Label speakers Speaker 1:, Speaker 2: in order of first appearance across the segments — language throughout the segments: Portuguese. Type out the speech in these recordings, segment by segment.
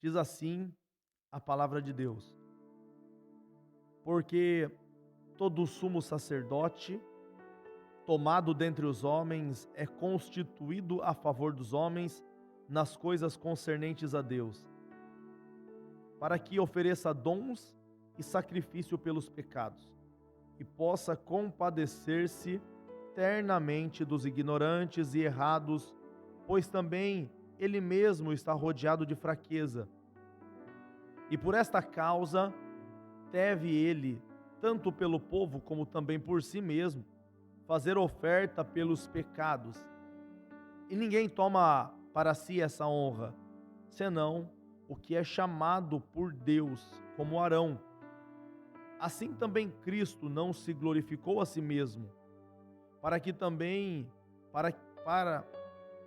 Speaker 1: Diz assim a palavra de Deus: porque todo sumo sacerdote, tomado dentre os homens, é constituído a favor dos homens nas coisas concernentes a Deus, para que ofereça dons e sacrifício pelos pecados, e possa compadecer-se ternamente dos ignorantes e errados, pois também ele mesmo está rodeado de fraqueza. E por esta causa deve ele, tanto pelo povo como também por si mesmo, fazer oferta pelos pecados. E ninguém toma para si essa honra, senão o que é chamado por Deus, como Arão. Assim também Cristo não se glorificou a si mesmo, para que também para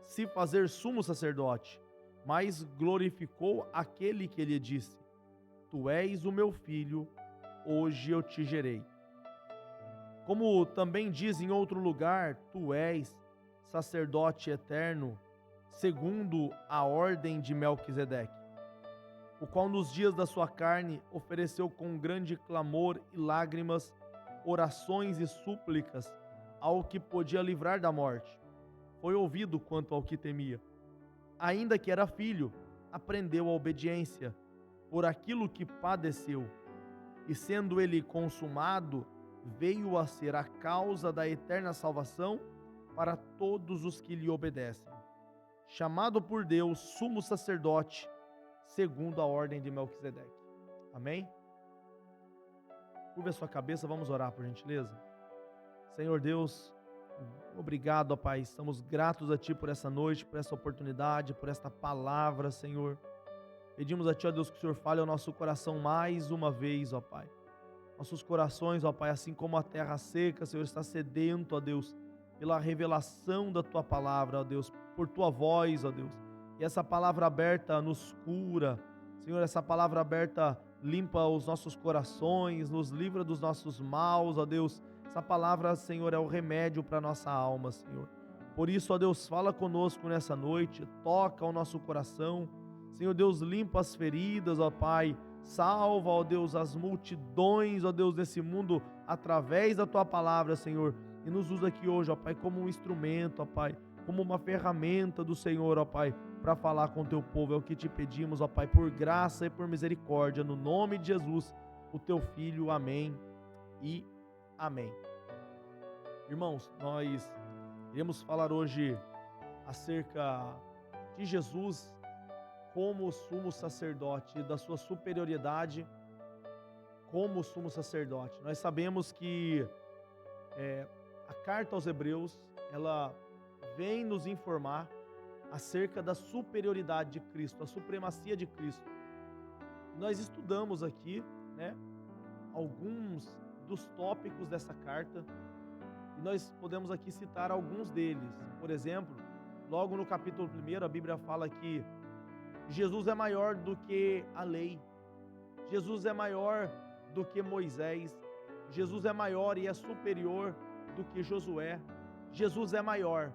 Speaker 1: se fazer sumo sacerdote, mas glorificou aquele que lhe disse: Tu és o meu filho, hoje eu te gerei. Como também diz em outro lugar: Tu és sacerdote eterno, segundo a ordem de Melquisedeque, o qual nos dias da sua carne ofereceu com grande clamor e lágrimas, orações e súplicas ao que podia livrar da morte. Foi ouvido quanto ao que temia. Ainda que era filho, aprendeu a obediência por aquilo que padeceu, e sendo ele consumado, veio a ser a causa da eterna salvação para todos os que lhe obedecem. Chamado por Deus sumo sacerdote, segundo a ordem de Melquisedeque. Amém? Curva a sua cabeça, vamos orar, por gentileza. Senhor Deus, obrigado, ó Pai. Estamos gratos a Ti por essa noite, por essa oportunidade, por esta palavra, Senhor. Pedimos a Ti, ó Deus, que o Senhor fale ao nosso coração mais uma vez, ó Pai. Nossos corações, ó Pai, assim como a terra seca, Senhor, está sedento, ó Deus, pela revelação da Tua palavra, ó Deus, por Tua voz, ó Deus. E essa palavra aberta nos cura, Senhor, essa palavra aberta limpa os nossos corações, nos livra dos nossos maus, ó Deus. Essa palavra, Senhor, é o remédio para a nossa alma, Senhor. Por isso, ó Deus, fala conosco nessa noite, toca o nosso coração. Senhor Deus, limpa as feridas, ó Pai. Salva, ó Deus, as multidões, ó Deus, desse mundo, através da Tua palavra, Senhor. E nos usa aqui hoje, ó Pai, como um instrumento, ó Pai, como uma ferramenta do Senhor, ó Pai, para falar com o Teu povo. É o que te pedimos, ó Pai, por graça e por misericórdia, no nome de Jesus, o Teu Filho. Amém e amém. Irmãos, nós iremos falar hoje acerca de Jesus como sumo sacerdote e da sua superioridade como sumo sacerdote. Nós sabemos que a carta aos Hebreus, ela vem nos informar acerca da superioridade de Cristo, a supremacia de Cristo. Nós estudamos aqui, né, alguns dos tópicos dessa carta, e nós podemos aqui citar alguns deles. Por exemplo, logo no capítulo 1, a Bíblia fala que Jesus é maior do que a lei, Jesus é maior do que Moisés, Jesus é maior e é superior do que Josué, Jesus é maior.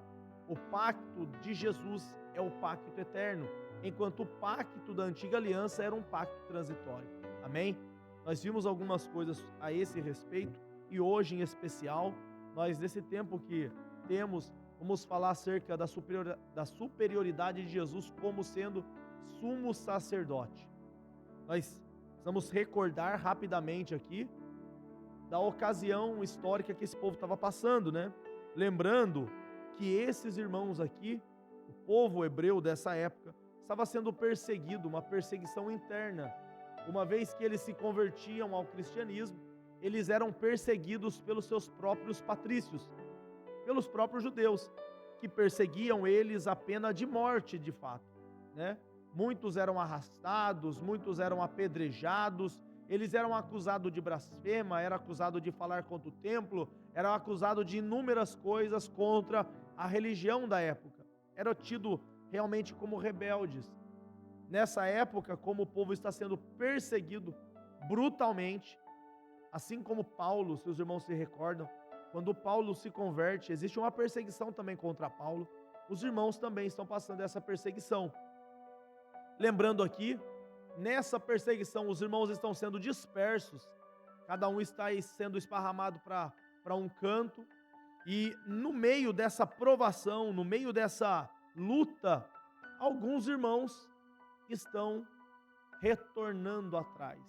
Speaker 1: O pacto de Jesus é o pacto eterno, enquanto o pacto da antiga aliança era um pacto transitório. Amém? Nós vimos algumas coisas a esse respeito e hoje em especial, nós nesse tempo que temos, vamos falar acerca da superioridade de Jesus como sendo sumo sacerdote. Nós vamos recordar rapidamente aqui da ocasião histórica que esse povo estava passando, né? Lembrando que esses irmãos aqui, o povo hebreu dessa época, estava sendo perseguido, uma perseguição interna. Uma vez que eles se convertiam ao cristianismo, eles eram perseguidos pelos seus próprios patrícios, pelos próprios judeus, que perseguiam eles a pena de morte, de fato, né? Muitos eram arrastados, muitos eram apedrejados, eles eram acusados de blasfema, eram acusados de falar contra o templo, eram acusados de inúmeras coisas contra a religião da época. Eram tidos realmente como rebeldes. Nessa época, como o povo está sendo perseguido brutalmente, assim como Paulo, se os irmãos se recordam, quando Paulo se converte, existe uma perseguição também contra Paulo. Os irmãos também estão passando essa perseguição. Lembrando aqui nessa perseguição os irmãos estão sendo dispersos, cada um está aí sendo esparramado para um canto, e no meio dessa provação, no meio dessa luta, alguns irmãos estão retornando atrás,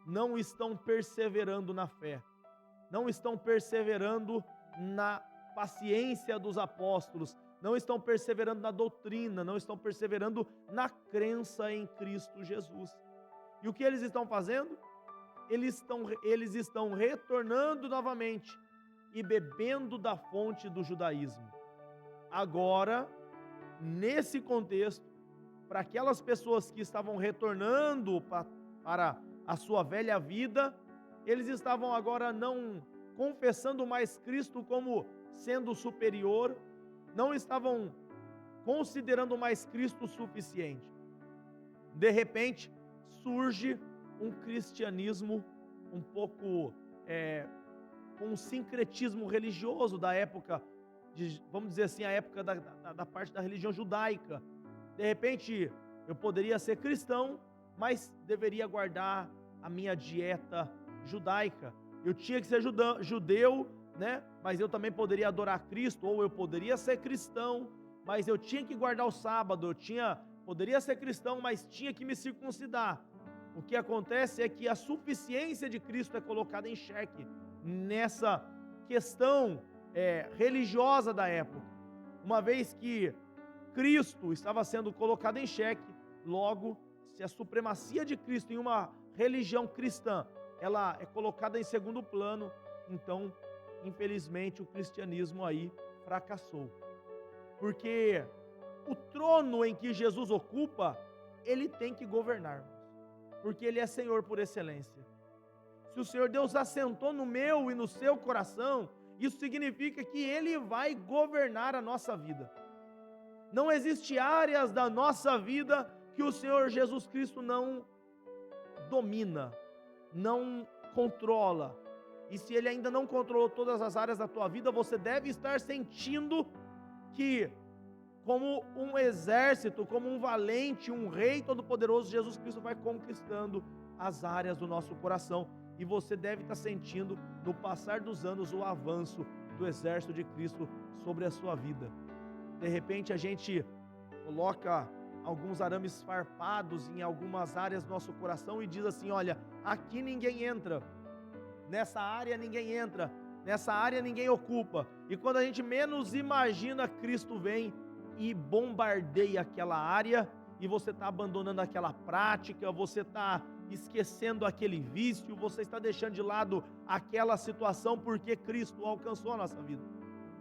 Speaker 1: não estão perseverando na fé, não estão perseverando na paciência dos apóstolos, não estão perseverando na doutrina, não estão perseverando na crença em Cristo Jesus. E o que eles estão fazendo? Eles estão retornando novamente e bebendo da fonte do judaísmo. Agora, nesse contexto, para aquelas pessoas que estavam retornando para a sua velha vida, eles estavam agora não confessando mais Cristo como sendo superior, não estavam considerando mais Cristo o suficiente. De repente, surge um cristianismo um pouco com um sincretismo religioso da época, vamos dizer assim, a época da parte da religião judaica. De repente, eu poderia ser cristão, mas deveria guardar a minha dieta judaica. Eu tinha que ser judeu, né? Mas eu também poderia adorar Cristo, ou eu poderia ser cristão, mas eu tinha que guardar o sábado, poderia ser cristão, mas tinha que me circuncidar. O que acontece é que a suficiência de Cristo é colocada em xeque nessa questão religiosa da época. Uma vez que Cristo estava sendo colocado em xeque, logo, se a supremacia de Cristo em uma religião cristã, ela é colocada em segundo plano, então, infelizmente, o cristianismo aí fracassou. Porque o trono em que Jesus ocupa, ele tem que governar, porque ele é Senhor por excelência. Se o Senhor Deus assentou no meu e no seu coração, isso significa que ele vai governar a nossa vida. Não existe áreas da nossa vida que o Senhor Jesus Cristo não domina, não controla. E se ele ainda não controlou todas as áreas da tua vida, você deve estar sentindo que, como um exército, como um valente, um rei todo-poderoso, Jesus Cristo vai conquistando as áreas do nosso coração. E você deve estar sentindo, no passar dos anos, o avanço do exército de Cristo sobre a sua vida. De repente, a gente coloca alguns arames farpados em algumas áreas do nosso coração e diz assim: olha, aqui ninguém entra, nessa área ninguém entra, nessa área ninguém ocupa. E quando a gente menos imagina, Cristo vem e bombardeia aquela área, e você está abandonando aquela prática, você está esquecendo aquele vício, você está deixando de lado aquela situação, porque Cristo alcançou a nossa vida.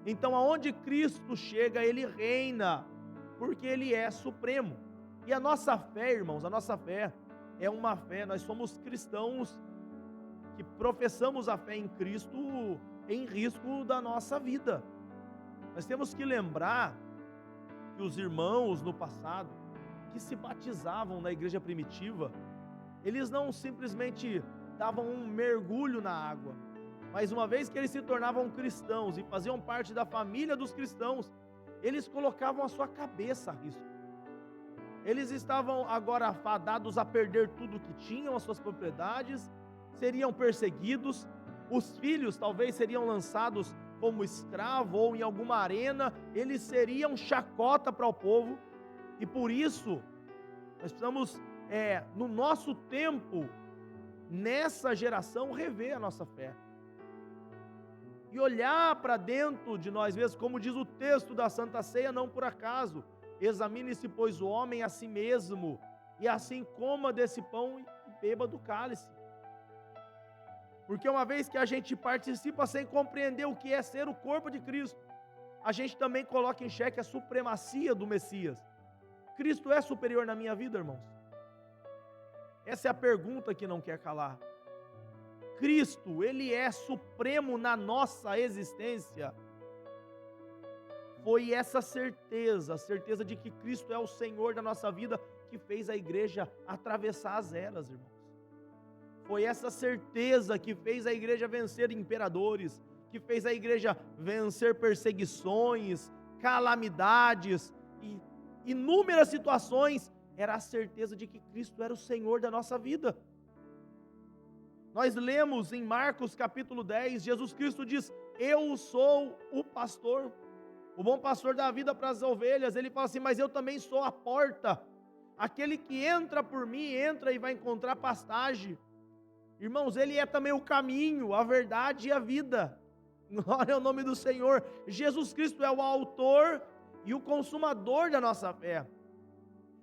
Speaker 1: Então, aonde Cristo chega, ele reina, porque ele é supremo. E a nossa fé, irmãos, a nossa fé é uma fé, nós somos cristãos que professamos a fé em Cristo em risco da nossa vida. Nós temos que lembrar que os irmãos no passado, que se batizavam na igreja primitiva, eles não simplesmente davam um mergulho na água, mas uma vez que eles se tornavam cristãos e faziam parte da família dos cristãos, eles colocavam a sua cabeça a risco. Eles estavam agora fadados a perder tudo que tinham, as suas propriedades, seriam perseguidos, os filhos talvez seriam lançados como escravo ou em alguma arena, eles seriam chacota para o povo. E por isso, nós precisamos, no nosso tempo, nessa geração, rever a nossa fé. E olhar para dentro de nós mesmos, como diz o texto da Santa Ceia, não por acaso. Examine-se, pois, o homem a si mesmo, e assim coma desse pão e beba do cálice. Porque uma vez que a gente participa sem compreender o que é ser o corpo de Cristo, a gente também coloca em xeque a supremacia do Messias. Cristo é superior na minha vida, irmãos? Essa é a pergunta que não quer calar. Cristo, ele é supremo na nossa existência. Foi essa certeza, a certeza de que Cristo é o Senhor da nossa vida, que fez a igreja atravessar as eras, irmãos. Foi essa certeza que fez a igreja vencer imperadores, que fez a igreja vencer perseguições, calamidades e inúmeras situações era a certeza de que Cristo era o Senhor da nossa vida. Nós lemos em Marcos capítulo 10, Jesus Cristo diz: eu sou o pastor, o bom pastor dá a vida para as ovelhas. Ele fala assim: mas eu também sou a porta, aquele que entra por mim, entra e vai encontrar pastagem. Irmãos, ele é também o caminho, a verdade e a vida. Glória ao nome do Senhor. Jesus Cristo é o autor e o consumador da nossa fé.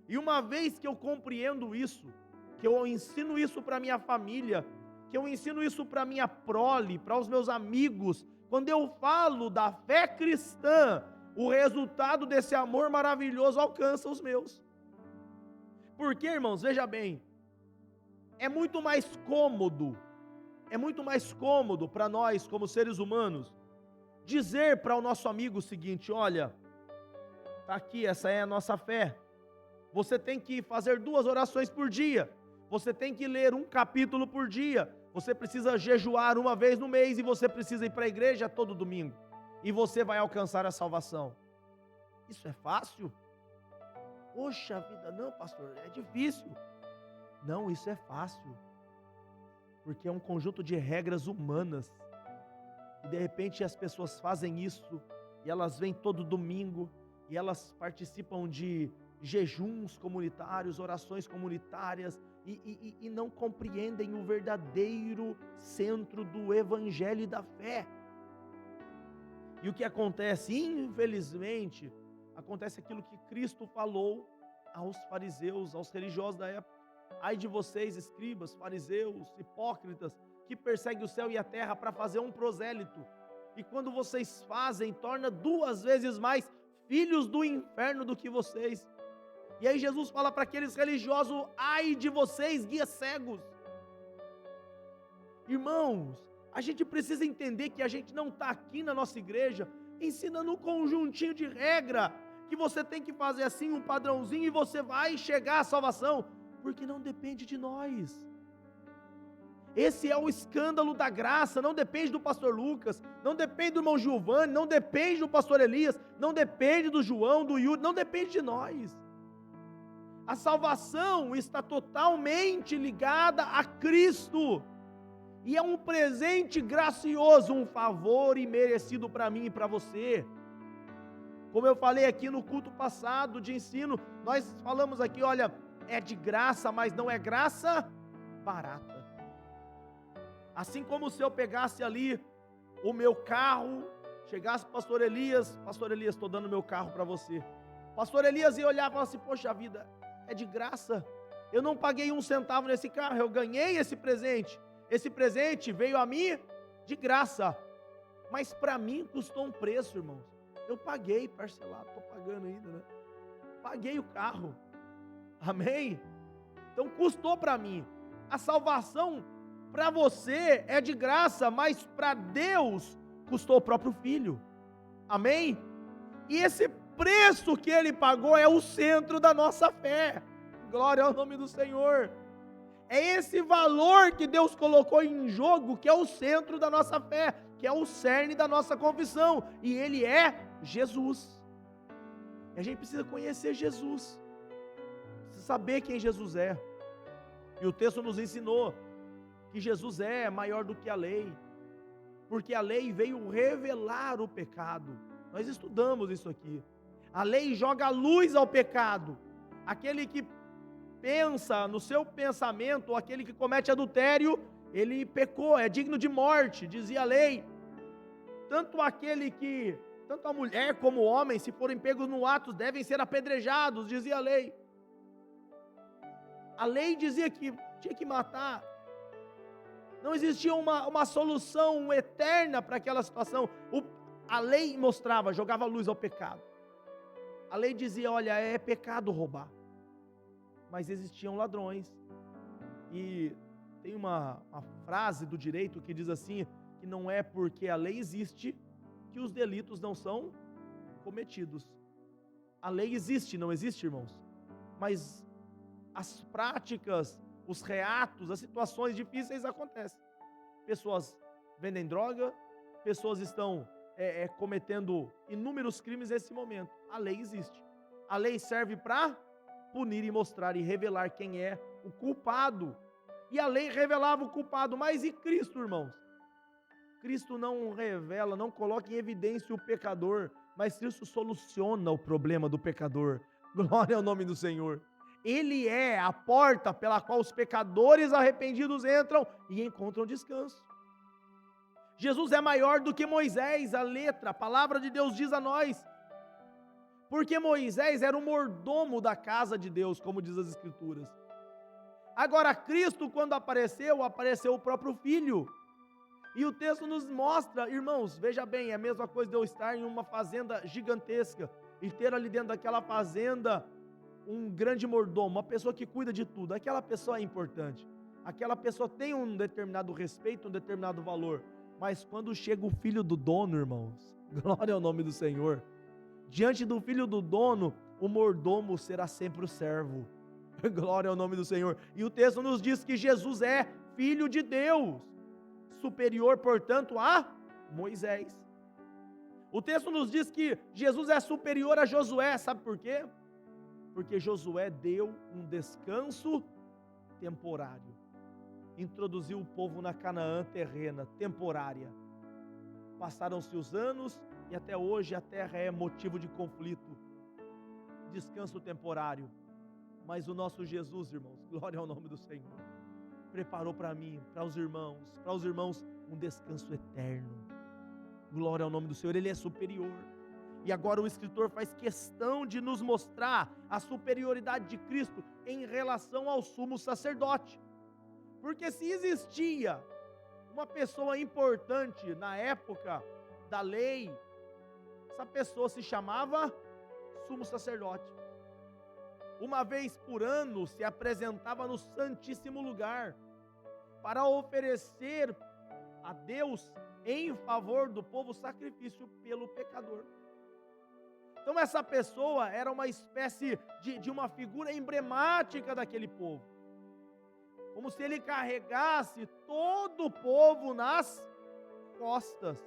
Speaker 1: E uma vez que eu compreendo isso, que eu ensino isso para minha família, que eu ensino isso para minha prole, para os meus amigos, quando eu falo da fé cristã, o resultado desse amor maravilhoso alcança os meus. Porque, irmãos, veja bem, é muito mais cômodo para nós, como seres humanos, dizer para o nosso amigo o seguinte: olha, tá aqui, essa é a nossa fé. Você tem que fazer 2 orações por dia. Você tem que ler um capítulo por dia. Você precisa jejuar uma vez no mês e você precisa ir para a igreja todo domingo. E você vai alcançar a salvação. Isso é fácil? Poxa vida, não, pastor, é difícil. Não, isso é fácil. Porque é um conjunto de regras humanas. E de repente as pessoas fazem isso, e elas vêm todo domingo, e elas participam de jejuns comunitários, orações comunitárias, e não compreendem o verdadeiro centro do evangelho e da fé. E o que acontece? Infelizmente, acontece aquilo que Cristo falou aos fariseus, aos religiosos da época: ai de vocês, escribas, fariseus, hipócritas, que perseguem o céu e a terra para fazer um prosélito, e quando vocês fazem, torna 2 vezes mais filhos do inferno do que vocês. E aí Jesus fala para aqueles religiosos: ai de vocês, guias cegos. Irmãos, a gente precisa entender que a gente não está aqui na nossa igreja ensinando um conjuntinho de regra, que você tem que fazer assim, um padrãozinho, e você vai chegar à salvação, porque não depende de nós. Esse é o escândalo da graça. Não depende do pastor Lucas, não depende do irmão Giovanni, não depende do pastor Elias, não depende do João, do Yuri, não depende de nós. A salvação está totalmente ligada a Cristo, e é um presente gracioso, um favor imerecido para mim e para você. Como eu falei aqui no culto passado de ensino, nós falamos aqui, olha, é de graça, mas não é graça barata. Assim como se eu pegasse ali o meu carro, chegasse para o pastor Elias, estou dando meu carro para você. Pastor Elias ia olhar e falar assim: poxa vida, é de graça, eu não paguei 1 centavo nesse carro, eu ganhei esse presente veio a mim de graça, mas para mim custou um preço, irmãos. Eu paguei parcelado, estou pagando ainda, né? Paguei o carro, amém? Então custou para mim. A salvação para você é de graça, mas para Deus custou o próprio Filho, amém? E esse preço que Ele pagou é o centro da nossa fé. Glória ao nome do Senhor. É esse valor que Deus colocou em jogo que é o centro da nossa fé, que é o cerne da nossa confissão, e Ele é Jesus. E a gente precisa conhecer Jesus, precisa saber quem Jesus é. E o texto nos ensinou que Jesus é maior do que a lei, porque a lei veio revelar o pecado. Nós estudamos isso aqui. A lei joga luz ao pecado. Aquele que pensa no seu pensamento, aquele que comete adultério, ele pecou, é digno de morte, dizia a lei. Tanto a mulher como o homem, se forem pegos no ato, devem ser apedrejados, dizia a lei. A lei dizia que tinha que matar. Não existia uma solução eterna para aquela situação. A lei mostrava, jogava luz ao pecado. A lei dizia: olha, é pecado roubar. Mas existiam ladrões. E tem uma frase do direito que diz assim, que não é porque a lei existe que os delitos não são cometidos. A lei existe, não existe, irmãos? Mas as práticas, os reatos, as situações difíceis acontecem. Pessoas vendem droga, pessoas estão cometendo inúmeros crimes nesse momento. A lei existe. A lei serve para punir e mostrar e revelar quem é o culpado. E a lei revelava o culpado, mas e Cristo, irmãos? Cristo não revela, não coloca em evidência o pecador, mas Cristo soluciona o problema do pecador. Glória ao nome do Senhor. Ele é a porta pela qual os pecadores arrependidos entram e encontram descanso. Jesus é maior do que Moisés, a letra, a palavra de Deus diz a nós. Porque Moisés era o mordomo da casa de Deus, como diz as Escrituras. Agora Cristo, quando apareceu o próprio Filho. E o texto nos mostra, irmãos, veja bem, é a mesma coisa de eu estar em uma fazenda gigantesca e ter ali dentro daquela fazenda um grande mordomo, uma pessoa que cuida de tudo. Aquela pessoa é importante, aquela pessoa tem um determinado respeito, um determinado valor, mas quando chega o filho do dono, irmãos, glória ao nome do Senhor, diante do filho do dono, o mordomo será sempre o servo, glória ao nome do Senhor. E o texto nos diz que Jesus é filho de Deus, superior, portanto, a Moisés. O texto nos diz que Jesus é superior a Josué, sabe por quê? Porque Josué deu um descanso temporário, introduziu o povo na Canaã terrena, temporária. Passaram-se os anos e até hoje a terra é motivo de conflito, descanso temporário. Mas o nosso Jesus, irmãos, glória ao nome do Senhor, preparou para mim, para os irmãos, um descanso eterno. Glória ao nome do Senhor, Ele é superior. E agora o escritor faz questão de nos mostrar a superioridade de Cristo em relação ao sumo sacerdote. Porque se existia uma pessoa importante na época da lei, essa pessoa se chamava sumo sacerdote. Uma vez por ano se apresentava no Santíssimo Lugar para oferecer a Deus em favor do povo sacrifício pelo pecador. Então essa pessoa era uma espécie de uma figura emblemática daquele povo, como se ele carregasse todo o povo nas costas.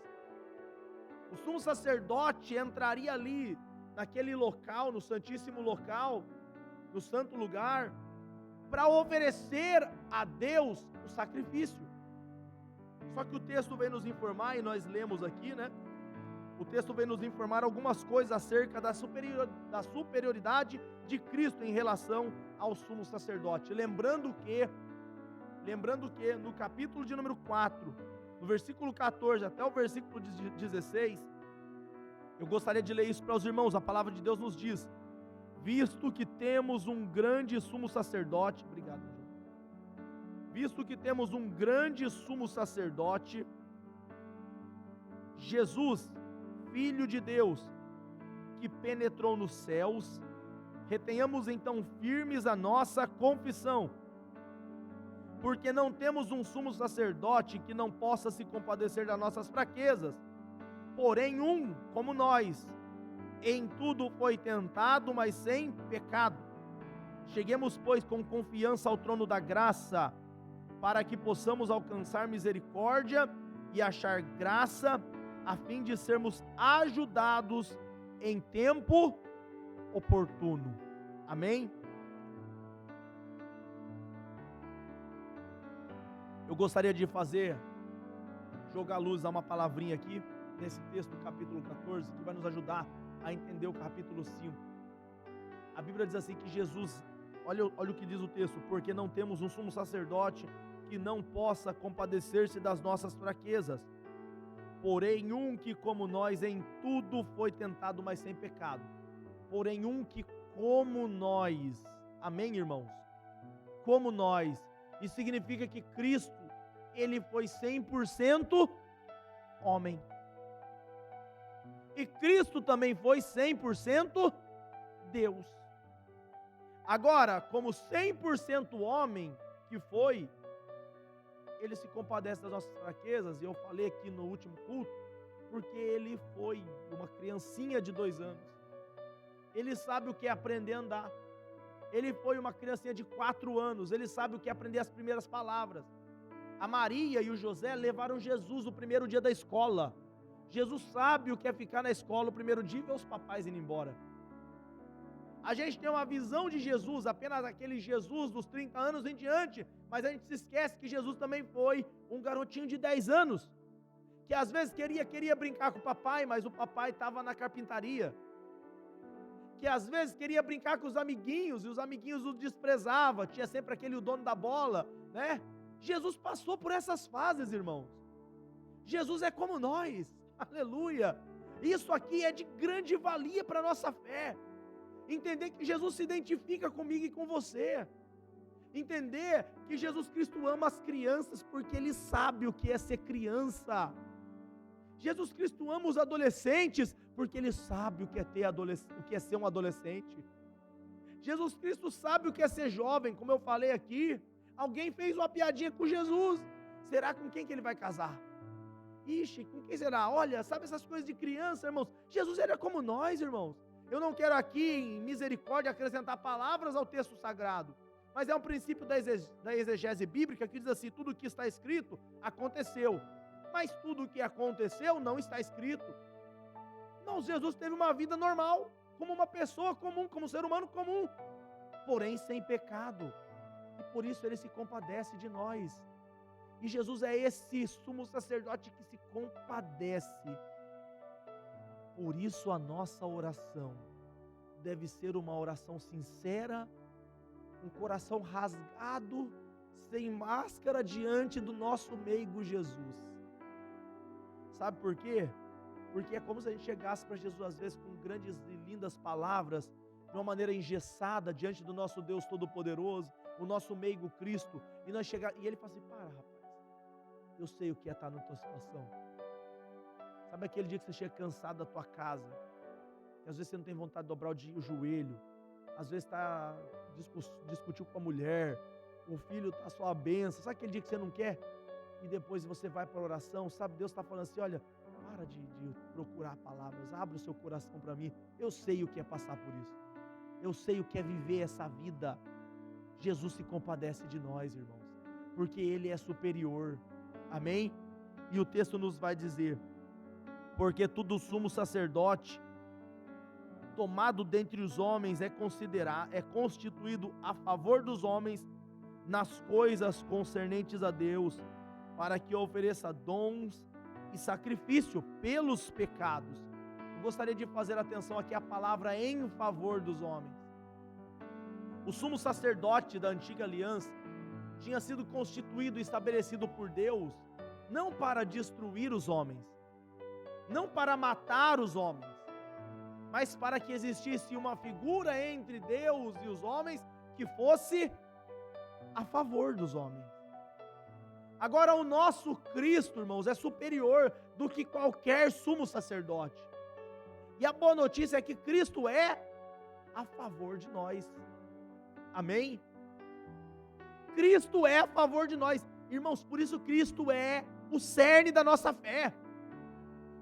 Speaker 1: O sumo sacerdote entraria ali naquele local, no Santíssimo Local, no santo lugar, para oferecer a Deus o sacrifício. Só que o texto vem nos informar, e nós lemos aqui, né? O texto vem nos informar algumas coisas acerca da superioridade de Cristo em relação ao sumo sacerdote. Lembrando que no capítulo de número 4, no versículo 14 até o versículo 16, eu gostaria de ler isso para os irmãos. A palavra de Deus nos diz: visto que temos um grande sumo sacerdote, obrigado, visto que temos um grande sumo sacerdote, Jesus, Filho de Deus, que penetrou nos céus, retenhamos então firmes a nossa confissão, porque não temos um sumo sacerdote que não possa se compadecer das nossas fraquezas, porém um como nós, em tudo foi tentado, mas sem pecado. Cheguemos, pois, com confiança ao trono da graça, para que possamos alcançar misericórdia e achar graça, a fim de sermos ajudados em tempo oportuno. Amém? Eu gostaria de jogar luz a uma palavrinha aqui, nesse texto do capítulo 14, que vai nos ajudar a entender o capítulo 5. A Bíblia diz assim que Jesus, olha o que diz o texto: porque não temos um sumo sacerdote que não possa compadecer-se das nossas fraquezas, porém um que como nós em tudo foi tentado, mas sem pecado. Porém um que como nós, amém, irmãos? Como nós. Isso significa que Cristo, Ele foi 100% homem. E Cristo também foi 100% Deus. Agora, como 100% homem que foi, Ele se compadece das nossas fraquezas, e eu falei aqui no último culto, porque Ele foi uma criancinha de 2 anos. Ele sabe o que é aprender a andar. Ele foi uma criancinha de 4 anos, Ele sabe o que é aprender as primeiras palavras. A Maria e o José levaram Jesus no primeiro dia da escola. Jesus sabe o que é ficar na escola o primeiro dia e ver os papais indo embora. A gente tem uma visão de Jesus, apenas aquele Jesus dos 30 anos em diante, mas a gente se esquece que Jesus também foi um garotinho de 10 anos, que às vezes queria brincar com o papai, mas o papai estava na carpintaria, que às vezes queria brincar com os amiguinhos, e os amiguinhos o desprezavam, tinha sempre aquele o dono da bola, né? Jesus passou por essas fases, irmãos. Jesus é como nós, aleluia. Isso aqui é de grande valia para a nossa fé. Entender que Jesus se identifica comigo e com você. Entender que Jesus Cristo ama as crianças porque Ele sabe o que é ser criança. Jesus Cristo ama os adolescentes porque Ele sabe o que é ser um adolescente. Jesus Cristo sabe o que é ser jovem, como eu falei aqui. Alguém fez uma piadinha com Jesus. Será com quem que Ele vai casar? Ixi, com quem será? Olha, sabe essas coisas de criança, irmãos? Jesus era como nós, irmãos. Eu não quero aqui, em misericórdia, acrescentar palavras ao texto sagrado, mas é um princípio da exegese bíblica que diz assim: tudo o que está escrito aconteceu, mas tudo o que aconteceu não está escrito. Não, Jesus teve uma vida normal, como uma pessoa comum, como um ser humano comum, porém sem pecado, e por isso Ele se compadece de nós. E Jesus é esse sumo sacerdote que se compadece. Por isso a nossa oração deve ser uma oração sincera, um coração rasgado, sem máscara diante do nosso meigo Jesus. Sabe por quê? Porque é como se a gente chegasse para Jesus às vezes com grandes e lindas palavras, de uma maneira engessada diante do nosso Deus Todo-Poderoso, o nosso meigo Cristo, e Ele fala assim: para, rapaz, eu sei o que é estar na tua situação. Sabe aquele dia que você chega cansado da tua casa, que às vezes você não tem vontade de dobrar o joelho, às vezes discutiu com a mulher, o filho está só a benção, sabe aquele dia que você não quer? E depois você vai para a oração, sabe, Deus está falando assim: olha, para de procurar palavras, abre o seu coração para mim, eu sei o que é passar por isso, eu sei o que é viver essa vida. Jesus se compadece de nós, irmãos, porque Ele é superior, amém? E o texto nos vai dizer: porque todo sumo sacerdote tomado dentre os homens é constituído a favor dos homens nas coisas concernentes a Deus, para que ofereça dons e sacrifício pelos pecados. Eu gostaria de fazer atenção aqui à palavra em favor dos homens. O sumo sacerdote da antiga aliança tinha sido constituído e estabelecido por Deus não para destruir os homens, não para matar os homens, mas para que existisse uma figura entre Deus e os homens que fosse a favor dos homens. Agora, o nosso Cristo, irmãos, é superior do que qualquer sumo sacerdote. E a boa notícia é que Cristo é a favor de nós. Amém? Cristo é a favor de nós. Irmãos, por isso Cristo é o cerne da nossa fé.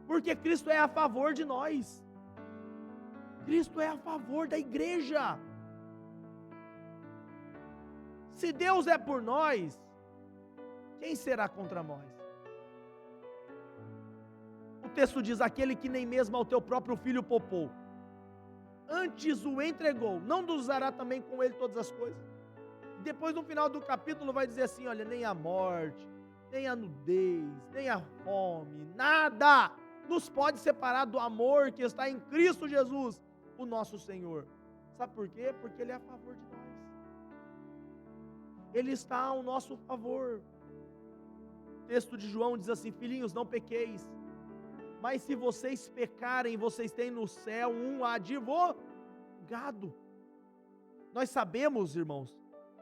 Speaker 1: Porque Cristo é a favor de nós. Cristo é a favor da igreja. Se Deus é por nós, quem será contra nós? O texto diz: aquele que nem mesmo ao teu próprio filho poupou, antes o entregou, não nos dará também com ele todas as coisas? Depois no final do capítulo vai dizer assim: olha, nem a morte, nem a nudez, nem a fome, nada nos pode separar do amor que está em Cristo Jesus, o nosso Senhor. Sabe por quê? Porque Ele é a favor de nós. Ele está ao nosso favor. O texto de João diz assim: filhinhos, não pequeis, mas se vocês pecarem, vocês têm no céu um advogado. Nós sabemos, irmãos,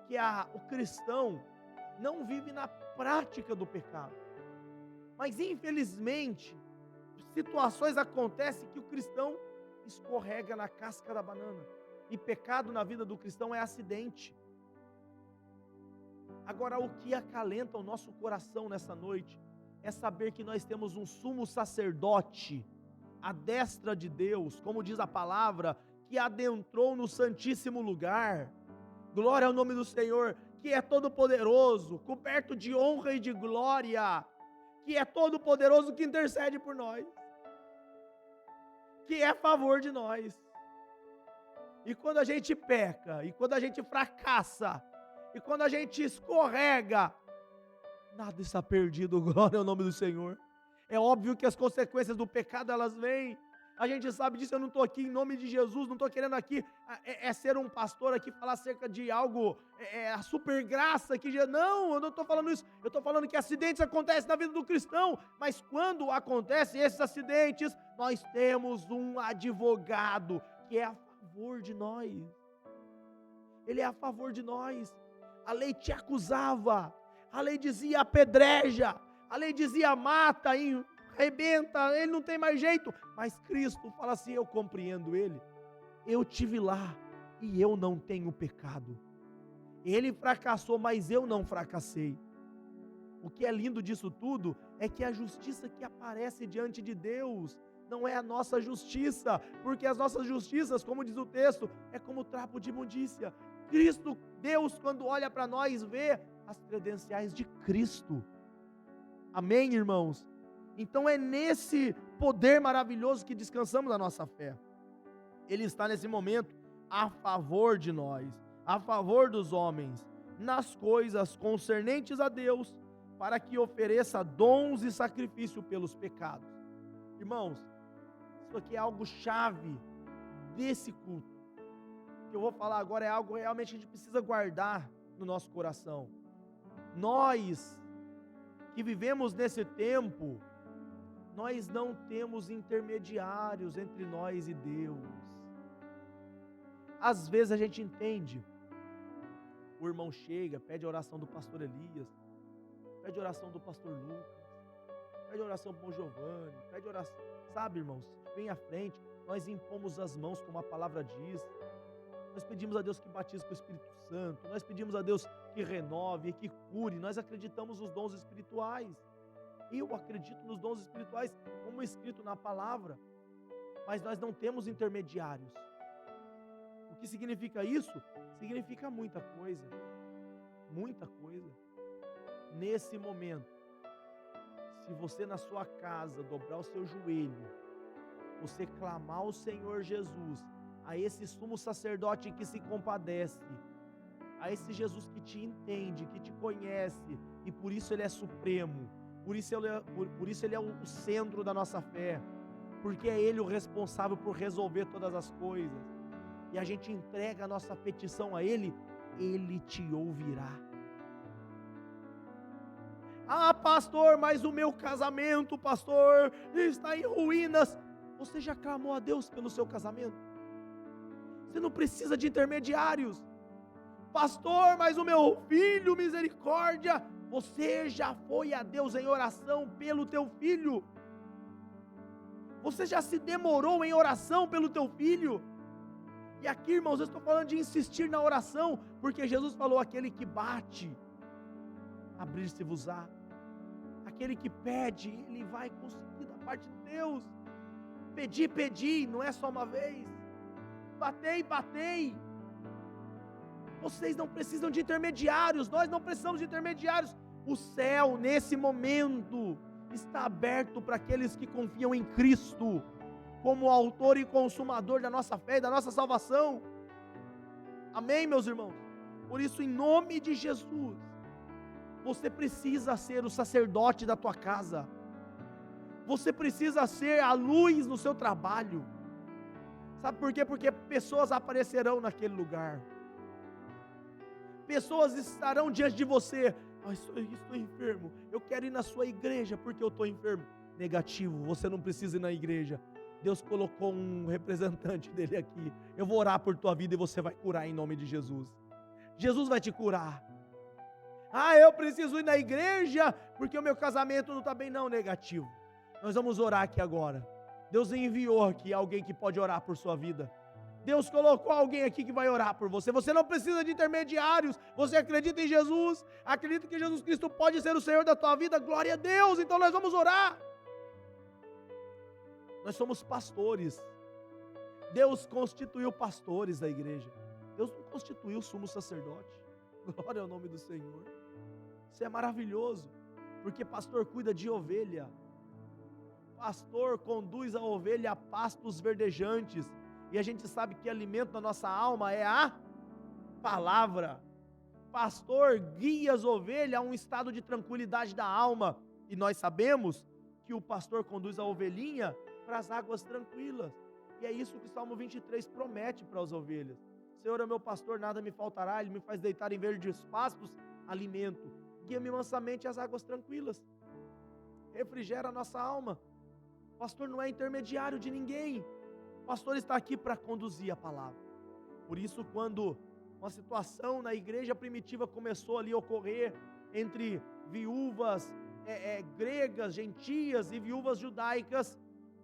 Speaker 1: que o cristão não vive na prática do pecado, mas infelizmente situações acontecem que o cristão escorrega na casca da banana, e pecado na vida do cristão é acidente. Agora, o que acalenta o nosso coração nessa noite é saber que nós temos um sumo sacerdote à destra de Deus, como diz a palavra, que adentrou no santíssimo lugar. Glória ao nome do Senhor, que é todo poderoso, coberto de honra e de glória, que é todo poderoso, que intercede por nós, que é a favor de nós. E quando a gente peca, e quando a gente fracassa, e quando a gente escorrega, nada está perdido, glória ao nome do Senhor. É óbvio que as consequências do pecado, elas vêm. A gente sabe disso, eu não estou aqui em nome de Jesus, não estou querendo aqui ser um pastor aqui, falar acerca de algo, a super graça, não, eu não estou falando isso, eu estou falando que acidentes acontecem na vida do cristão, mas quando acontecem esses acidentes, nós temos um advogado que é a favor de nós, ele é a favor de nós. A lei te acusava, a lei dizia apedreja, a lei dizia mata, arrebenta, ele não tem mais jeito, mas Cristo fala assim: eu compreendo ele, eu tive lá e eu não tenho pecado, ele fracassou, mas eu não fracassei. O que é lindo disso tudo é que a justiça que aparece diante de Deus não é a nossa justiça, porque as nossas justiças, como diz o texto, é como trapo de imundícia. Cristo, Deus, quando olha para nós, vê as credenciais de Cristo. Amém, irmãos? Então é nesse poder maravilhoso que descansamos a nossa fé. Ele está nesse momento a favor de nós, a favor dos homens, nas coisas concernentes a Deus, para que ofereça dons e sacrifício pelos pecados. Irmãos, isso aqui é algo chave desse culto. O que eu vou falar agora é algo realmente que a gente precisa guardar no nosso coração. Nós que vivemos nesse tempo, nós não temos intermediários entre nós e Deus. Às vezes a gente entende, o irmão chega, pede a oração do pastor Elias, pede a oração do pastor Lucas, pede a oração para o Giovanni, pede oração, sabe, irmãos, vem à frente, nós impomos as mãos como a palavra diz, nós pedimos a Deus que batize com o Espírito Santo, nós pedimos a Deus que renove, que cure, nós acreditamos nos dons espirituais. Eu acredito nos dons espirituais como escrito na palavra, mas nós não temos intermediários. O que significa isso? Significa muita coisa, muita coisa. Nesse momento, se você na sua casa dobrar o seu joelho, você clamar ao Senhor Jesus, a esse sumo sacerdote que se compadece, a esse Jesus que te entende, que te conhece, e por isso ele é supremo, por isso ele é o centro da nossa fé, porque é ele o responsável por resolver todas as coisas, e a gente entrega a nossa petição a ele, ele te ouvirá. Ah, pastor, mas o meu casamento, pastor, está em ruínas. Você já clamou a Deus pelo seu casamento? Você não precisa de intermediários. Pastor, mas o meu filho, misericórdia. Você já foi a Deus em oração pelo teu filho? Você já se demorou em oração pelo teu filho? E aqui, irmãos, eu estou falando de insistir na oração, porque Jesus falou: aquele que bate, abrir-se-vos-á. Aquele que pede, ele vai conseguir da parte de Deus. Pedi, pedi, não é só uma vez. Batei, batei. Vocês não precisam de intermediários, nós não precisamos de intermediários. O céu, nesse momento, está aberto para aqueles que confiam em Cristo, como autor e consumador da nossa fé e da nossa salvação. Amém, meus irmãos? Por isso, em nome de Jesus, você precisa ser o sacerdote da tua casa. Você precisa ser a luz no seu trabalho. Sabe por quê? Porque pessoas aparecerão naquele lugar. Pessoas estarão diante de você. Estou enfermo. Eu quero ir na sua igreja porque eu estou enfermo. Negativo, você não precisa ir na igreja. Deus colocou um representante dele aqui. Eu vou orar por tua vida e você vai curar em nome de Jesus. Jesus vai te curar. Ah, eu preciso ir na igreja porque o meu casamento não está bem. Não, negativo. Nós vamos orar aqui agora. Deus enviou aqui alguém que pode orar por sua vida. Deus colocou alguém aqui que vai orar por você. Você não precisa de intermediários. Você acredita em Jesus? Acredita que Jesus Cristo pode ser o Senhor da tua vida? Glória a Deus. Então nós vamos orar. Nós somos pastores. Deus constituiu pastores da igreja. Deus não constituiu sumo sacerdote. Glória ao nome do Senhor. Isso é maravilhoso. Porque pastor cuida de ovelha. Pastor conduz a ovelha a pastos verdejantes. E a gente sabe que alimento da nossa alma é a palavra. Pastor guia as ovelhas a um estado de tranquilidade da alma. E nós sabemos que o pastor conduz a ovelhinha para as águas tranquilas. E é isso que o Salmo 23 promete para as ovelhas. Senhor é meu pastor, nada me faltará, Ele me faz deitar em verdes pastos, alimento. Guia-me mansamente às águas tranquilas. Refrigera a nossa alma. O pastor não é intermediário de ninguém. O pastor está aqui para conduzir a palavra. Por isso, quando uma situação na igreja primitiva começou ali a ocorrer entre viúvas gregas, gentias e viúvas judaicas,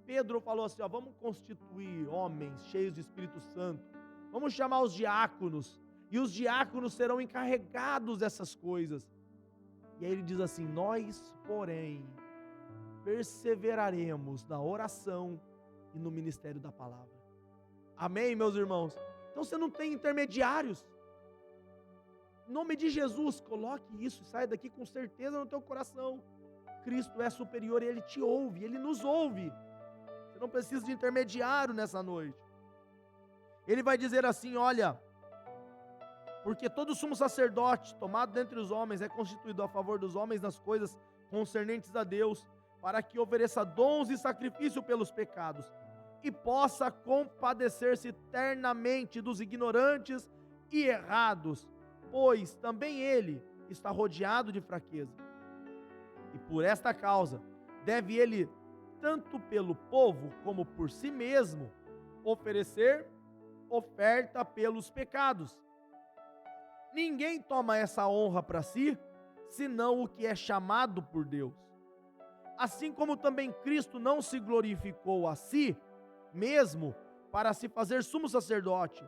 Speaker 1: Pedro falou assim, vamos constituir homens cheios de Espírito Santo, vamos chamar os diáconos, e os diáconos serão encarregados dessas coisas. E aí ele diz assim, nós, porém, perseveraremos na oração e no ministério da palavra. Amém, meus irmãos? Então você não tem intermediários. Em nome de Jesus, coloque isso, sai daqui com certeza no teu coração. Cristo é superior e Ele te ouve, Ele nos ouve. Você não precisa de intermediário nessa noite. Ele vai dizer assim, olha, porque todo sumo sacerdote tomado dentre os homens é constituído a favor dos homens nas coisas concernentes a Deus, para que ofereça dons e sacrifício pelos pecados, e possa compadecer-se eternamente dos ignorantes e errados, pois também ele está rodeado de fraqueza. E por esta causa, deve ele, tanto pelo povo como por si mesmo, oferecer oferta pelos pecados. Ninguém toma essa honra para si, senão o que é chamado por Deus. Assim como também Cristo não se glorificou a si mesmo para se fazer sumo sacerdote,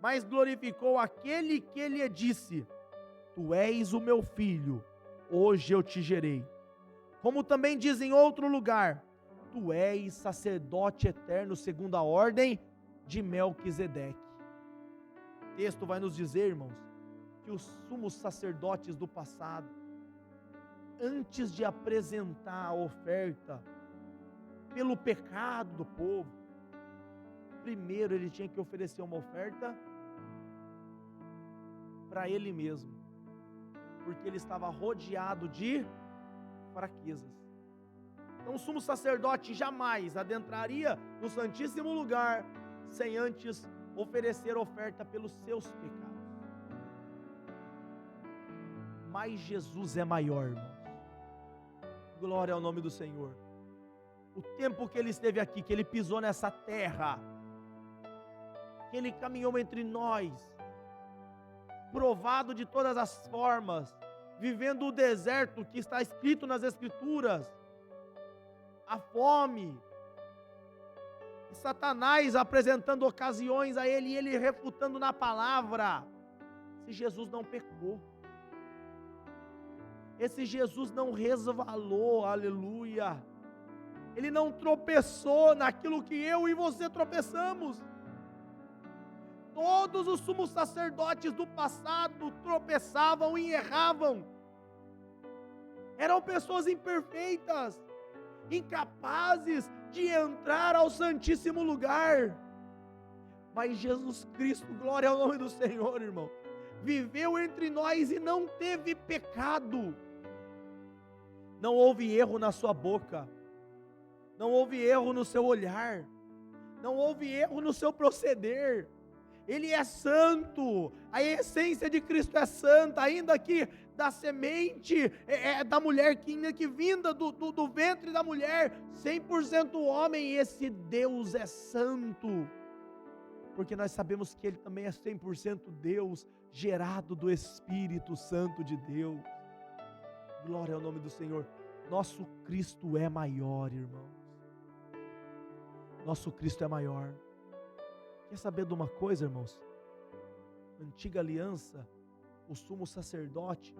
Speaker 1: mas glorificou aquele que lhe disse, tu és o meu filho, hoje eu te gerei. Como também diz em outro lugar, tu és sacerdote eterno segundo a ordem de Melquisedeque. O texto vai nos dizer, irmãos, que os sumos sacerdotes do passado, antes de apresentar a oferta pelo pecado do povo, primeiro ele tinha que oferecer uma oferta para ele mesmo, porque ele estava rodeado de fraquezas. Então o sumo sacerdote jamais adentraria no Santíssimo Lugar sem antes oferecer oferta pelos seus pecados. Mas Jesus é maior, irmãos. Glória ao nome do Senhor. O tempo que Ele esteve aqui, que Ele pisou nessa terra, que Ele caminhou entre nós, provado de todas as formas, vivendo o deserto que está escrito nas Escrituras, a fome, e Satanás apresentando ocasiões a Ele e Ele refutando na palavra. Se Jesus não pecou, esse Jesus não resvalou, aleluia, Ele não tropeçou naquilo que eu e você tropeçamos. Todos os sumos sacerdotes do passado tropeçavam e erravam, eram pessoas imperfeitas, incapazes de entrar ao Santíssimo Lugar, mas Jesus Cristo, glória ao nome do Senhor, irmão, viveu entre nós e não teve pecado. Não houve erro na sua boca, não houve erro no seu olhar, não houve erro no seu proceder. Ele é santo, a essência de Cristo é santa, ainda que da semente da mulher, que vinda do ventre da mulher, 100% homem, esse Deus é santo, porque nós sabemos que Ele também é 100% Deus, gerado do Espírito Santo de Deus. Glória ao nome do Senhor. Nosso Cristo é maior, irmãos. Nosso Cristo é maior. Quer saber de uma coisa, irmãos? Na antiga aliança, o sumo sacerdote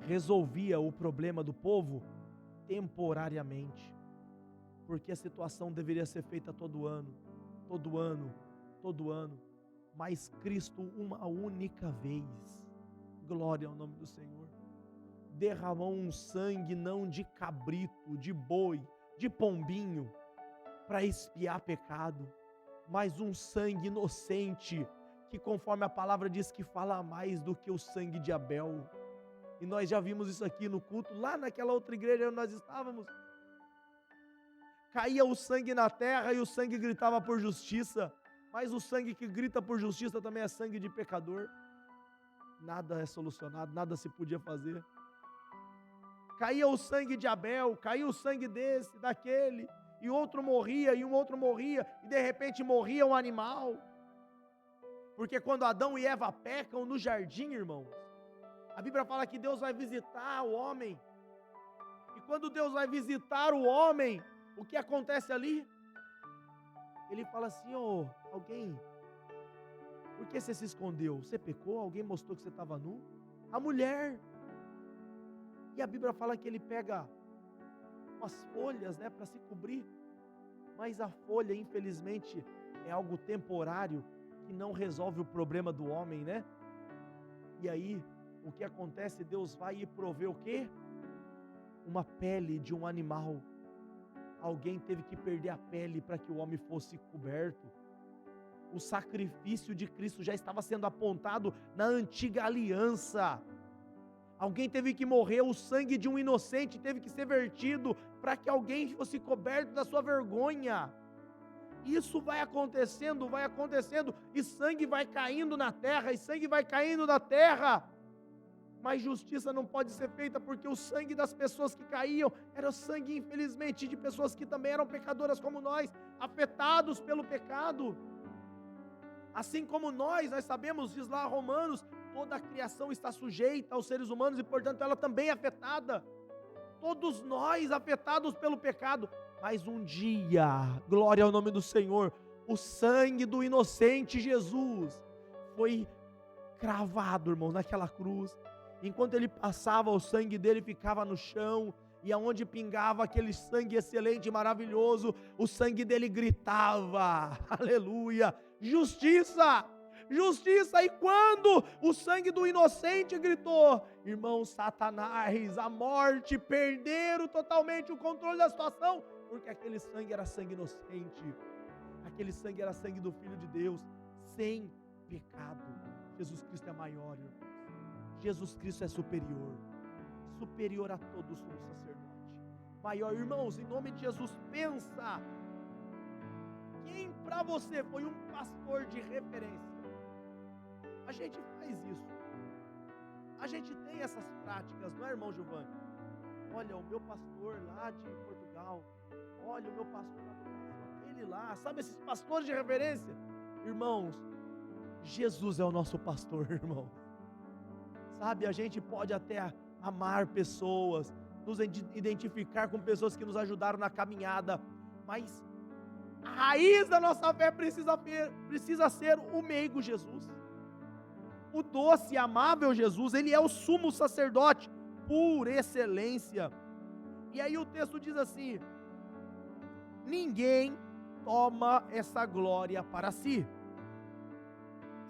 Speaker 1: resolvia o problema do povo temporariamente, porque a situação deveria ser feita todo ano, mas Cristo uma única vez, glória ao nome do Senhor, derramou um sangue não de cabrito, de boi, de pombinho, para expiar pecado, mas um sangue inocente, que conforme a palavra diz que fala mais do que o sangue de Abel. E nós já vimos isso aqui no culto, lá naquela outra igreja onde nós estávamos. Caía o sangue na terra e o sangue gritava por justiça, mas o sangue que grita por justiça também é sangue de pecador. Nada é solucionado, nada se podia fazer. Caía o sangue de Abel, caía o sangue desse, daquele, e outro morria, e um outro morria, e de repente morria um animal. Porque quando Adão e Eva pecam no jardim, irmãos, a Bíblia fala que Deus vai visitar o homem. E quando Deus vai visitar o homem, o que acontece ali? Ele fala assim: alguém, por que você se escondeu? Você pecou? Alguém mostrou que você estava nu? A mulher. E a Bíblia fala que ele pega umas folhas, para se cobrir. Mas a folha, infelizmente, é algo temporário que não resolve o problema do homem, né? E aí, o que acontece? Deus vai e provê o quê? Uma pele de um animal. Alguém teve que perder a pele para que o homem fosse coberto. O sacrifício de Cristo já estava sendo apontado na antiga aliança. Alguém teve que morrer, o sangue de um inocente teve que ser vertido para que alguém fosse coberto da sua vergonha. Isso vai acontecendo, e sangue vai caindo na terra, e sangue vai caindo na terra. Mas justiça não pode ser feita, porque o sangue das pessoas que caíam era o sangue, infelizmente, de pessoas que também eram pecadoras como nós, afetados pelo pecado. Assim como nós sabemos, diz lá Romanos, toda a criação está sujeita aos seres humanos e, portanto, ela também é afetada. Todos nós afetados pelo pecado. Mas um dia, glória ao nome do Senhor, o sangue do inocente Jesus foi cravado, irmãos, naquela cruz. Enquanto ele passava, o sangue dele ficava no chão, e aonde pingava aquele sangue excelente e maravilhoso, o sangue dele gritava, aleluia, justiça, justiça. E quando o sangue do inocente gritou, irmão, Satanás, a morte, perderam totalmente o controle da situação, porque aquele sangue era sangue inocente, aquele sangue era sangue do Filho de Deus, sem pecado. Jesus Cristo é maior, irmãos. Jesus Cristo é superior a todo sumo sacerdote, maior. Irmãos, em nome de Jesus, pensa, quem para você foi um pastor de referência? A gente faz isso, a gente tem essas práticas, não é, irmão Giovanni? Olha, o meu pastor lá de Portugal, olha o meu pastor lá do Brasil, aquele lá, sabe esses pastores de referência? Irmãos, Jesus é o nosso pastor, irmão. Sabe, a gente pode até amar pessoas, nos identificar com pessoas que nos ajudaram na caminhada, mas a raiz da nossa fé precisa ser o meigo Jesus, o doce e amável Jesus. Ele é o sumo sacerdote por excelência. E aí o texto diz assim: ninguém toma essa glória para si,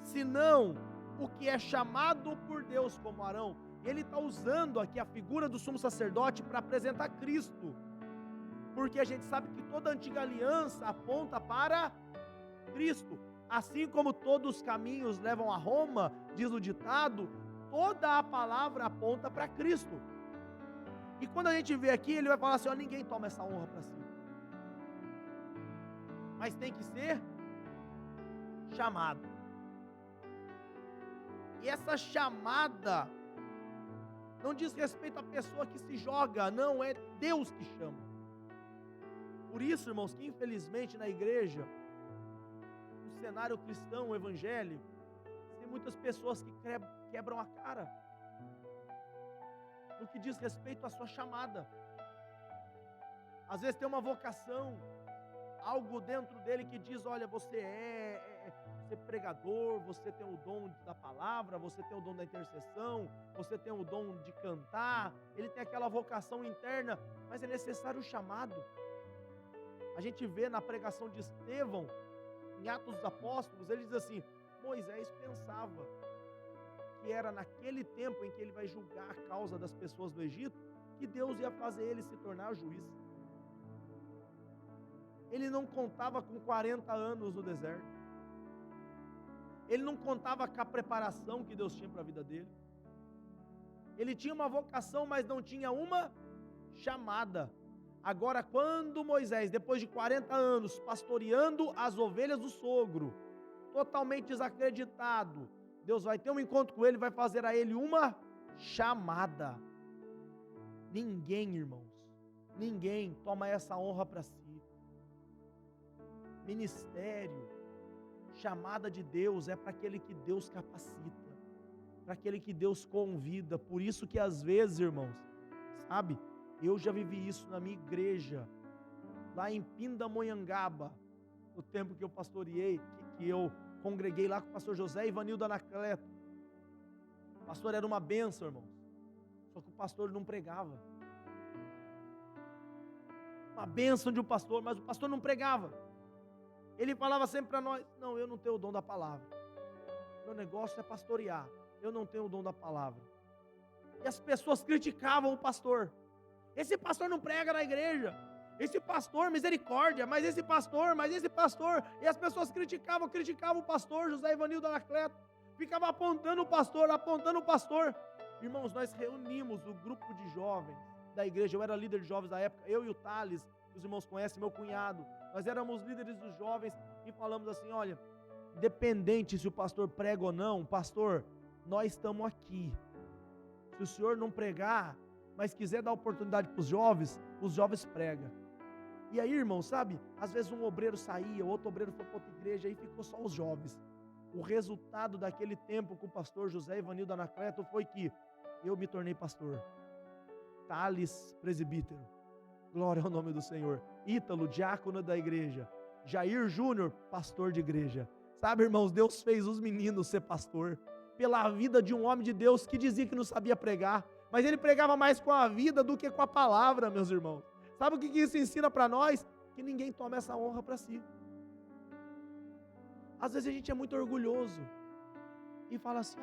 Speaker 1: senão o que é chamado por Deus, como Arão. Ele está usando aqui a figura do sumo sacerdote para apresentar Cristo, porque a gente sabe que toda a antiga aliança aponta para Cristo, assim como todos os caminhos levam a Roma, diz o ditado, toda a palavra aponta para Cristo. E quando a gente vê aqui, ele vai falar assim: ninguém toma essa honra para si, mas tem que ser chamado. E essa chamada não diz respeito à pessoa que se joga, não, é Deus que chama. Por isso, irmãos, que infelizmente na igreja, no cenário cristão, evangélico, tem muitas pessoas que quebram a cara no que diz respeito à sua chamada. Às vezes tem uma vocação, algo dentro dele que diz: olha, você é pregador, você tem o dom da palavra, você tem o dom da intercessão, você tem o dom de cantar. Ele tem aquela vocação interna, mas é necessário o chamado. A gente vê na pregação de Estevão, em Atos dos Apóstolos, ele diz assim: Moisés pensava que era naquele tempo em que ele vai julgar a causa das pessoas do Egito, que Deus ia fazer ele se tornar juiz. Ele não contava com 40 anos no deserto. Ele não contava com a preparação que Deus tinha para a vida dele. Ele tinha uma vocação, mas não tinha uma chamada. Agora, quando Moisés, depois de 40 anos, pastoreando as ovelhas do sogro, totalmente desacreditado, Deus vai ter um encontro com ele e vai fazer a ele uma chamada. Ninguém, irmãos, ninguém toma essa honra para si. Ministério, chamada de Deus é para aquele que Deus capacita, para aquele que Deus convida. Por isso que às vezes, irmãos, sabe, eu já vivi isso na minha igreja, lá em Pindamonhangaba, no tempo que eu pastoreei, que eu congreguei lá com o pastor José Ivanildo Anacleto. O pastor era uma bênção, irmãos, só que o pastor não pregava. Uma bênção de um pastor, mas o pastor não pregava. Ele falava sempre para nós: não, eu não tenho o dom da palavra, meu negócio é pastorear, eu não tenho o dom da palavra. E as pessoas criticavam o pastor: esse pastor não prega na igreja, esse pastor, misericórdia, mas esse pastor, e as pessoas criticavam o pastor José Ivanildo Anacleto, ficava apontando o pastor. Irmãos, nós reunimos o grupo de jovens da igreja, eu era líder de jovens da época, eu e o Thales, que os irmãos conhecem, meu cunhado, nós éramos líderes dos jovens e falamos assim: olha, independente se o pastor prega ou não, pastor, nós estamos aqui. Se o senhor não pregar, mas quiser dar oportunidade para os jovens pregam. E aí, irmão, sabe, às vezes um obreiro saía, outro obreiro foi para outra igreja, aí ficou só os jovens. O resultado daquele tempo com o pastor José Ivanildo Anacleto foi que eu me tornei pastor. Thales, presbítero, glória ao nome do Senhor. Ítalo, diácono da igreja. Jair Júnior, pastor de igreja. Sabe, irmãos, Deus fez os meninos ser pastor, pela vida de um homem de Deus que dizia que não sabia pregar, mas ele pregava mais com a vida do que com a palavra, meus irmãos. Sabe o que isso ensina para nós? Que ninguém toma essa honra para si. Às vezes a gente é muito orgulhoso e fala assim: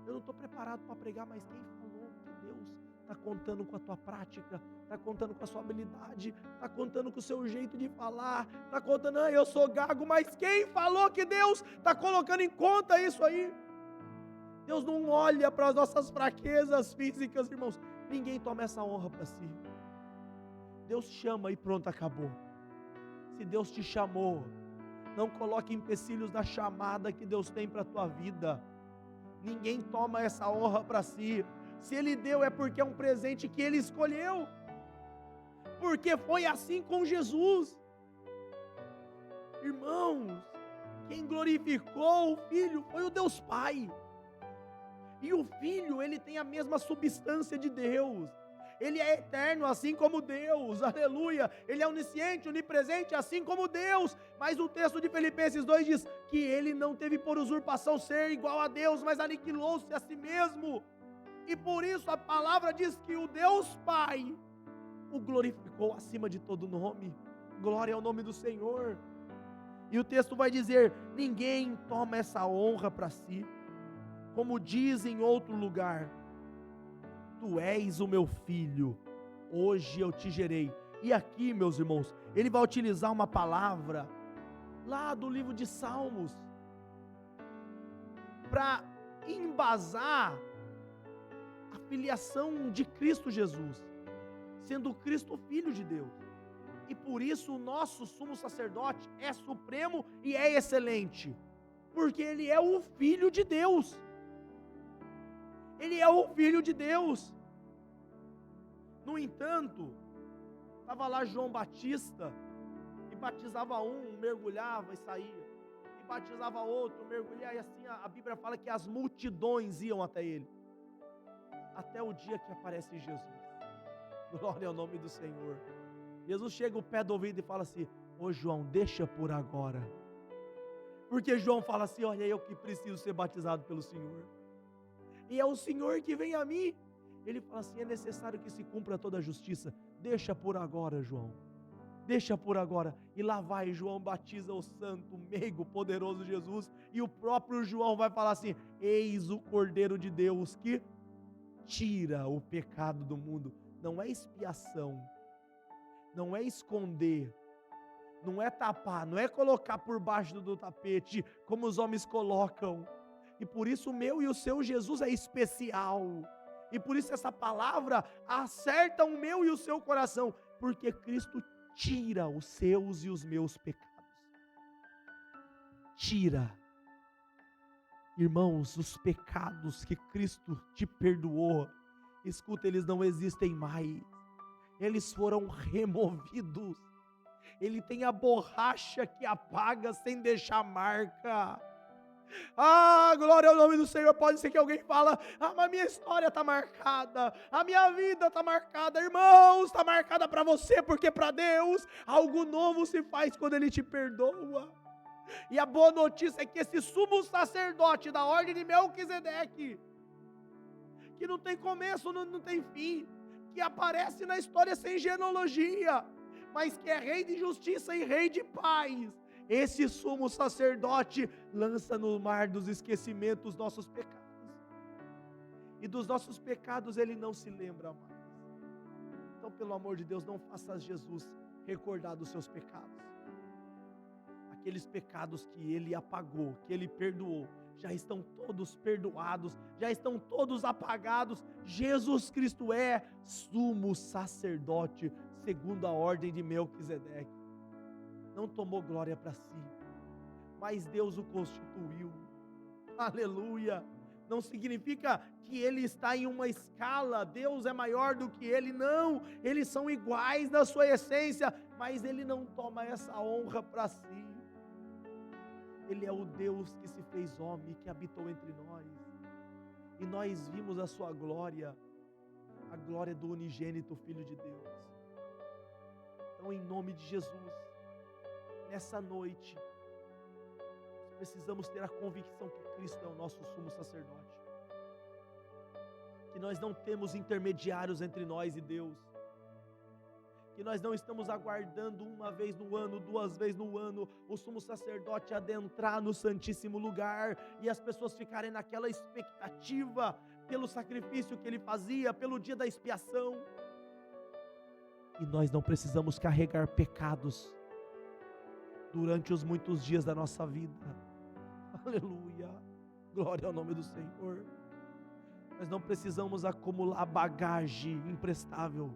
Speaker 1: eu não estou preparado para pregar, mas quem falou que Deus está contando com a tua prática, está contando com a sua habilidade, está contando com o seu jeito de falar, está contando, eu sou gago, mas quem falou que Deus está colocando em conta isso aí? Deus não olha para as nossas fraquezas físicas, irmãos. Ninguém toma essa honra para si. Deus chama e pronto, acabou. Se Deus te chamou, não coloque empecilhos na chamada que Deus tem para a tua vida. Ninguém toma essa honra para si. Se Ele deu é porque é um presente que Ele escolheu. Porque foi assim com Jesus. Irmãos, quem glorificou o Filho foi o Deus Pai. E o Filho, ele tem a mesma substância de Deus. Ele é eterno, assim como Deus, aleluia. Ele é onisciente, onipresente, assim como Deus. Mas o texto de Filipenses 2 diz que ele não teve por usurpação ser igual a Deus, mas aniquilou-se a si mesmo. E por isso a palavra diz que o Deus Pai o glorificou acima de todo nome. Glória ao nome do Senhor. E o texto vai dizer: ninguém toma essa honra para si. Como diz em outro lugar: tu és o meu filho, hoje eu te gerei. E aqui, meus irmãos, ele vai utilizar uma palavra lá do livro de Salmos para embasar a filiação de Cristo Jesus, sendo Cristo Filho de Deus. E por isso o nosso sumo sacerdote é supremo e é excelente, porque ele é o Filho de Deus. Ele é o Filho de Deus. No entanto, estava lá João Batista, e batizava um, mergulhava e saía, e batizava outro, mergulhava, e assim a Bíblia fala que as multidões iam até ele, até o dia que aparece Jesus. Glória ao nome do Senhor. Jesus chega ao pé do ouvido e fala assim: ô João, deixa por agora, porque João fala assim: olha, eu que preciso ser batizado pelo Senhor, e é o Senhor que vem a mim. Ele fala assim: é necessário que se cumpra toda a justiça, deixa por agora, João, deixa por agora. E lá vai João, batiza o santo, meigo, poderoso Jesus, e o próprio João vai falar assim: eis o Cordeiro de Deus que tira o pecado do mundo. Não é expiação, não é esconder, não é tapar, não é colocar por baixo do tapete, como os homens colocam. E por isso o meu e o seu Jesus é especial. E por isso essa palavra acerta o meu e o seu coração, porque Cristo tira os seus e os meus pecados. Tira. Irmãos, os pecados que Cristo te perdoou, escuta, eles não existem mais. Eles foram removidos. Ele tem a borracha que apaga sem deixar marca. Ah, glória ao nome do Senhor. Pode ser que alguém fala: ah, mas minha história está marcada, a minha vida está marcada. Irmãos, está marcada para você, porque para Deus algo novo se faz quando Ele te perdoa. E a boa notícia é que esse sumo sacerdote da ordem de Melquisedeque, que não tem começo, não tem fim, que aparece na história sem genealogia, mas que é rei de justiça e rei de paz, esse sumo sacerdote lança no mar dos esquecimentos os nossos pecados, e dos nossos pecados ele não se lembra mais. Então, pelo amor de Deus, não faça Jesus recordar dos seus pecados. Aqueles pecados que ele apagou, que ele perdoou, já estão todos perdoados, já estão todos apagados. Jesus Cristo é sumo sacerdote, segundo a ordem de Melquisedeque. Não tomou glória para si, mas Deus o constituiu. Aleluia! Não significa que ele está em uma escala, Deus é maior do que ele, não. Eles são iguais na sua essência, mas ele não toma essa honra para si. Ele é o Deus que se fez homem, que habitou entre nós. E nós vimos a sua glória, a glória do unigênito Filho de Deus. Então, em nome de Jesus, nessa noite, precisamos ter a convicção que Cristo é o nosso sumo sacerdote. Que nós não temos intermediários entre nós e Deus. Que nós não estamos aguardando uma vez no ano, 2 vezes no ano, o sumo sacerdote adentrar no santíssimo lugar e as pessoas ficarem naquela expectativa pelo sacrifício que ele fazia, pelo dia da expiação. E nós não precisamos carregar pecados durante os muitos dias da nossa vida. Aleluia, glória ao nome do Senhor. Nós não precisamos acumular bagagem imprestável,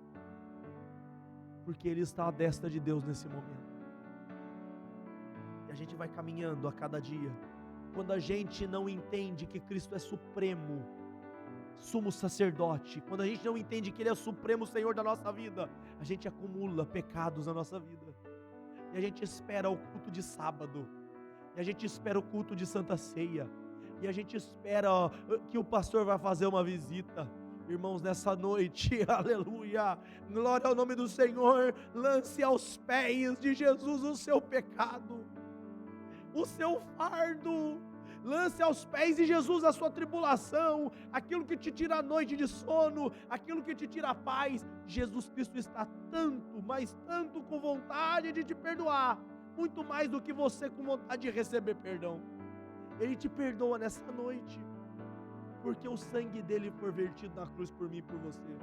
Speaker 1: porque Ele está à destra de Deus nesse momento. E a gente vai caminhando a cada dia. Quando a gente não entende que Cristo é supremo, sumo sacerdote, quando a gente não entende que Ele é o supremo Senhor da nossa vida, a gente acumula pecados na nossa vida. E a gente espera o culto de sábado, e a gente espera o culto de Santa Ceia, e a gente espera que o pastor vai fazer uma visita. Irmãos, nessa noite, aleluia, glória ao nome do Senhor, lance aos pés de Jesus o seu pecado, o seu fardo, lance aos pés de Jesus a sua tribulação, aquilo que te tira a noite de sono, aquilo que te tira a paz. Jesus Cristo está tanto, mas tanto com vontade de te perdoar, muito mais do que você com vontade de receber perdão. Ele te perdoa nessa noite, porque o sangue dele foi vertido na cruz por mim e por você.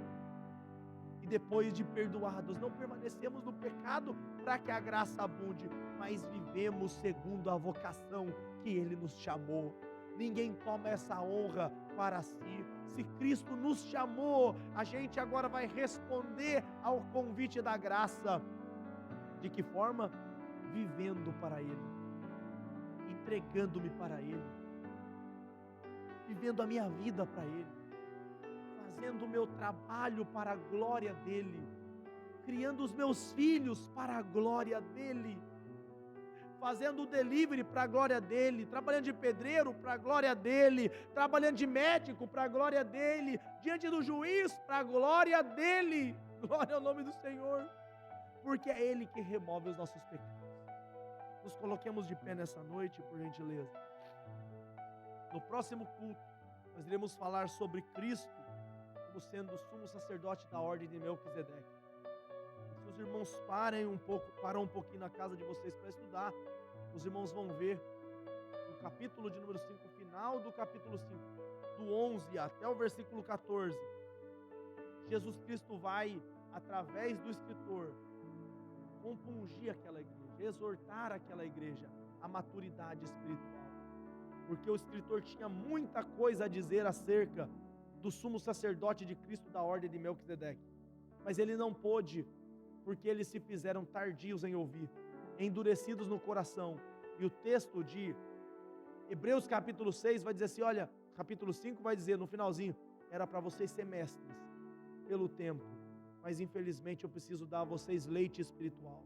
Speaker 1: E depois de perdoados, não permanecemos no pecado para que a graça abunde, mas vivemos segundo a vocação que ele nos chamou. Ninguém toma essa honra para si. Se Cristo nos chamou, a gente agora vai responder ao convite da graça. De que forma? Vivendo para Ele, entregando-me para Ele, vivendo a minha vida para Ele, fazendo o meu trabalho para a glória dEle, criando os meus filhos para a glória dEle, fazendo o delivery para a glória dEle, trabalhando de pedreiro para a glória dEle, trabalhando de médico para a glória dEle, diante do juiz para a glória dEle. Glória ao nome do Senhor, porque é Ele que remove os nossos pecados. Nos coloquemos de pé nessa noite, por gentileza. No próximo culto, nós iremos falar sobre Cristo como sendo o sumo sacerdote da ordem de Melquisedeque. Se os irmãos param um pouquinho na casa de vocês para estudar, os irmãos vão ver no capítulo de número 5, final do capítulo 5, do 11 até o versículo 14, Jesus Cristo vai, através do escritor, compungir aquela igreja, exortar aquela igreja à maturidade espiritual. Porque o escritor tinha muita coisa a dizer acerca do sumo sacerdote de Cristo da ordem de Melquisedeque. Mas ele não pôde, porque eles se fizeram tardios em ouvir, endurecidos no coração. E o texto de Hebreus capítulo 6 vai dizer assim, olha, capítulo 5 vai dizer no finalzinho, era para vocês ser mestres pelo tempo, mas infelizmente eu preciso dar a vocês leite espiritual.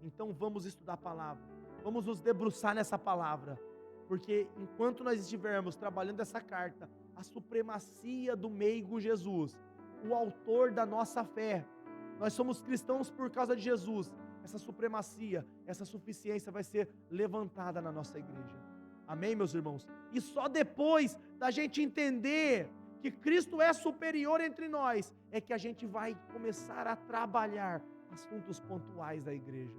Speaker 1: Então vamos estudar a palavra, vamos nos debruçar nessa palavra, porque enquanto nós estivermos trabalhando essa carta, a supremacia do meigo Jesus, o autor da nossa fé, nós somos cristãos por causa de Jesus, essa supremacia, essa suficiência vai ser levantada na nossa igreja. Amém, meus irmãos? E só depois da gente entender que Cristo é superior entre nós, é que a gente vai começar a trabalhar assuntos pontuais da igreja.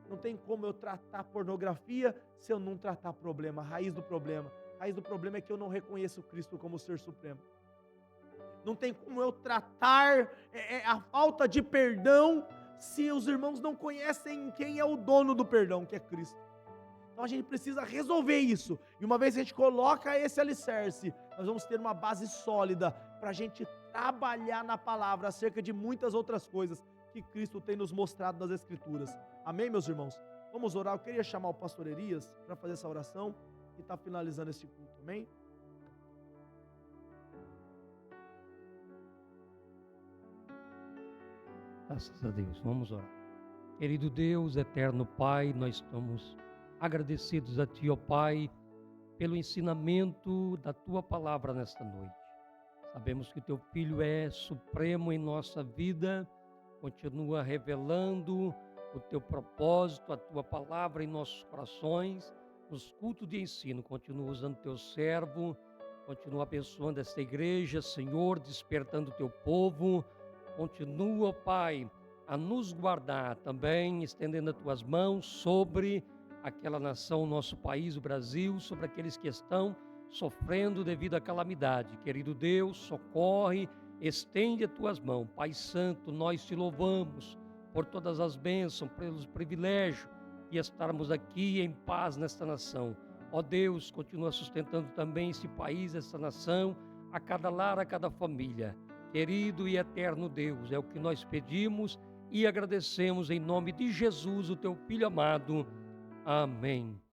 Speaker 1: Não tem como eu tratar pornografia se eu não tratar problema, a raiz do problema. A raiz do problema é que eu não reconheço Cristo como ser supremo. Não tem como eu tratar a falta de perdão se os irmãos não conhecem quem é o dono do perdão, que é Cristo. Então a gente precisa resolver isso. E uma vez que a gente coloca esse alicerce, nós vamos ter uma base sólida para a gente trabalhar na palavra acerca de muitas outras coisas que Cristo tem nos mostrado nas Escrituras. Amém, meus irmãos? Vamos orar. Eu queria chamar o pastor Elias para fazer essa oração e está finalizando esse culto. Amém?
Speaker 2: Graças a Deus, vamos orar. Querido Deus, eterno Pai, nós estamos agradecidos a Ti, ó Pai, pelo ensinamento da Tua palavra nesta noite. Sabemos que Teu Filho é supremo em nossa vida, continua revelando o Teu propósito, a Tua palavra em nossos corações, nos cultos de ensino. Continua usando Teu servo, continua abençoando esta igreja, Senhor, despertando o Teu povo. Continua, Pai, a nos guardar também, estendendo as Tuas mãos sobre aquela nação, o nosso país, o Brasil, sobre aqueles que estão sofrendo devido à calamidade. Querido Deus, socorre, estende as Tuas mãos. Pai Santo, nós Te louvamos por todas as bênçãos, pelos privilégios de estarmos aqui em paz nesta nação. Ó Deus, continua sustentando também esse país, essa nação, a cada lar, a cada família. Querido e eterno Deus, é o que nós pedimos e agradecemos em nome de Jesus, o Teu Filho amado. Amém.